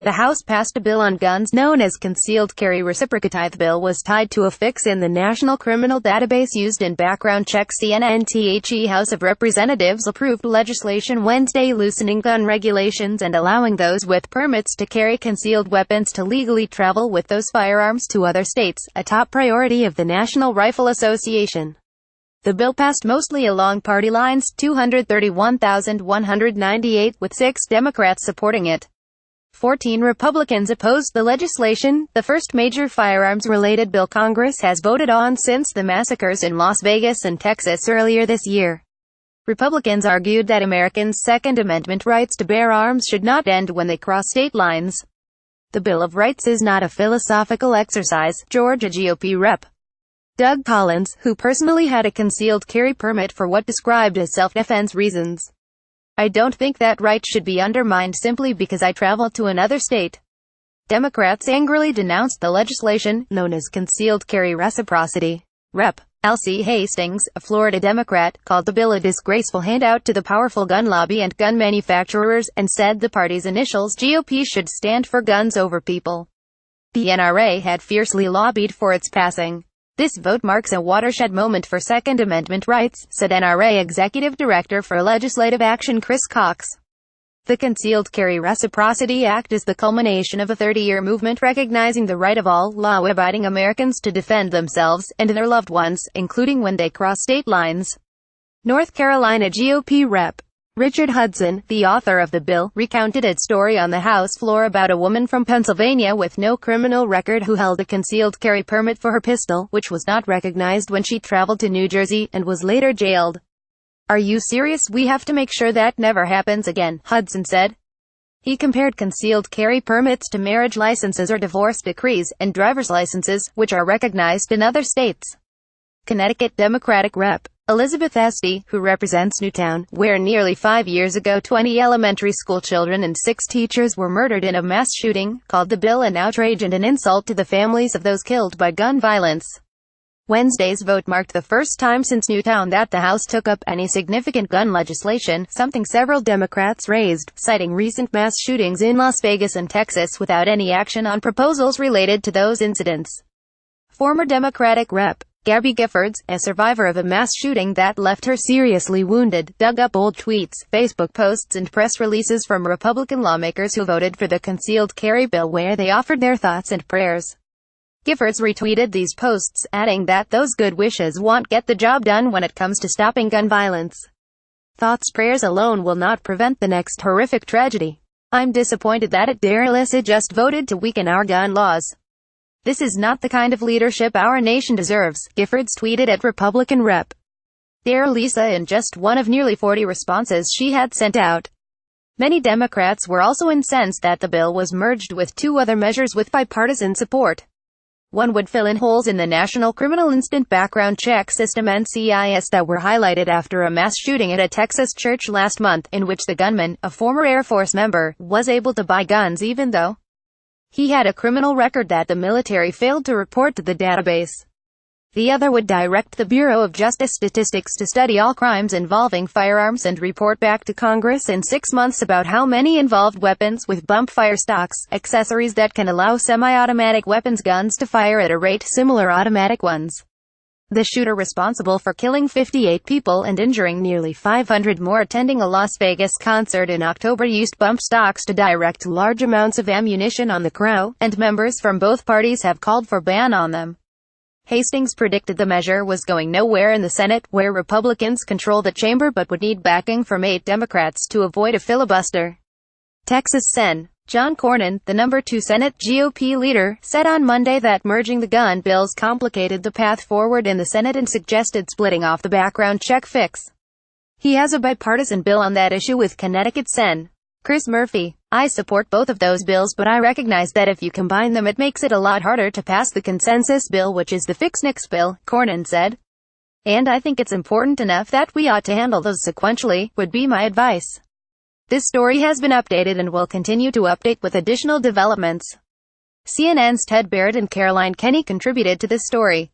The House passed a bill on guns known as Concealed Carry reciprocityThe. The bill was tied to a fix in the National Criminal Database used in background checks. The House of Representatives approved legislation Wednesday loosening gun regulations and allowing those with permits to carry concealed weapons to legally travel with those firearms to other states, a top priority of the National Rifle Association. The bill passed mostly along party lines, 231,198, with 6 Democrats supporting it. 14 Republicans opposed the legislation, the first major firearms-related bill Congress has voted on since the massacres in Las Vegas and Texas earlier this year. Republicans argued that Americans' Second Amendment rights to bear arms should not end when they cross state lines. The Bill of Rights is not a philosophical exercise, Georgia GOP Rep. Doug Collins, who personally had a concealed carry permit for what described as self-defense reasons. I don't think that right should be undermined simply because I travel to another state. Democrats angrily denounced the legislation, known as Concealed Carry Reciprocity. Rep. Elsie Hastings, a Florida Democrat, called the bill a disgraceful handout to the powerful gun lobby and gun manufacturers, and said the party's initials GOP should stand for guns over people. The NRA had fiercely lobbied for its passing. This vote marks a watershed moment for Second Amendment rights, said NRA Executive Director for Legislative Action Chris Cox. The Concealed Carry Reciprocity Act is the culmination of a 30-year movement recognizing the right of all law-abiding Americans to defend themselves and their loved ones, including when they cross state lines. North Carolina GOP Rep. Richard Hudson, the author of the bill, recounted a story on the House floor about a woman from Pennsylvania with no criminal record who held a concealed carry permit for her pistol, which was not recognized when she traveled to New Jersey, and was later jailed. "Are you serious? We have to make sure that never happens again," Hudson said. He compared concealed carry permits to marriage licenses or divorce decrees, and driver's licenses, which are recognized in other states. Connecticut Democratic Rep. Elizabeth Esty, who represents Newtown, where nearly 5 years ago 20 elementary school children and 6 teachers were murdered in a mass shooting, called the bill an outrage and an insult to the families of those killed by gun violence. Wednesday's vote marked the first time since Newtown that the House took up any significant gun legislation, something several Democrats raised, citing recent mass shootings in Las Vegas and Texas without any action on proposals related to those incidents. Former Democratic Rep. Gabby Giffords, a survivor of a mass shooting that left her seriously wounded, dug up old tweets, Facebook posts and press releases from Republican lawmakers who voted for the concealed carry bill where they offered their thoughts and prayers. Giffords retweeted these posts, adding that those good wishes won't get the job done when it comes to stopping gun violence. Thoughts prayers alone will not prevent the next horrific tragedy. I'm disappointed that it dare Alyssa just voted to weaken our gun laws. This is not the kind of leadership our nation deserves, Giffords tweeted at Republican Rep. Dare Lisa in just one of nearly 40 responses she had sent out. Many Democrats were also incensed that the bill was merged with 2 other measures with bipartisan support. One would fill in holes in the National Criminal Instant Background Check System (NCIS) that were highlighted after a mass shooting at a Texas church last month, in which the gunman, a former Air Force member, was able to buy guns even though he had a criminal record that the military failed to report to the database. The other would direct the Bureau of Justice Statistics to study all crimes involving firearms and report back to Congress in 6 months about how many involved weapons with bump fire stocks, accessories that can allow semi-automatic weapons guns to fire at a rate similar automatic ones. The shooter responsible for killing 58 people and injuring nearly 500 more attending a Las Vegas concert in October used bump stocks to direct large amounts of ammunition on the crowd, and members from both parties have called for a ban on them. Hastings predicted the measure was going nowhere in the Senate, where Republicans control the chamber but would need backing from 8 Democrats to avoid a filibuster. Texas Sen. John Cornyn, the number 2 Senate GOP leader, said on Monday that merging the gun bills complicated the path forward in the Senate and suggested splitting off the background check fix. He has a bipartisan bill on that issue with Connecticut Sen. Chris Murphy. I support both of those bills, but I recognize that if you combine them it makes it a lot harder to pass the consensus bill, which is the Fix Nix bill, Cornyn said. And I think it's important enough that we ought to handle those sequentially, would be my advice. This story has been updated and will continue to update with additional developments. CNN's Ted Barrett and Caroline Kenny contributed to this story.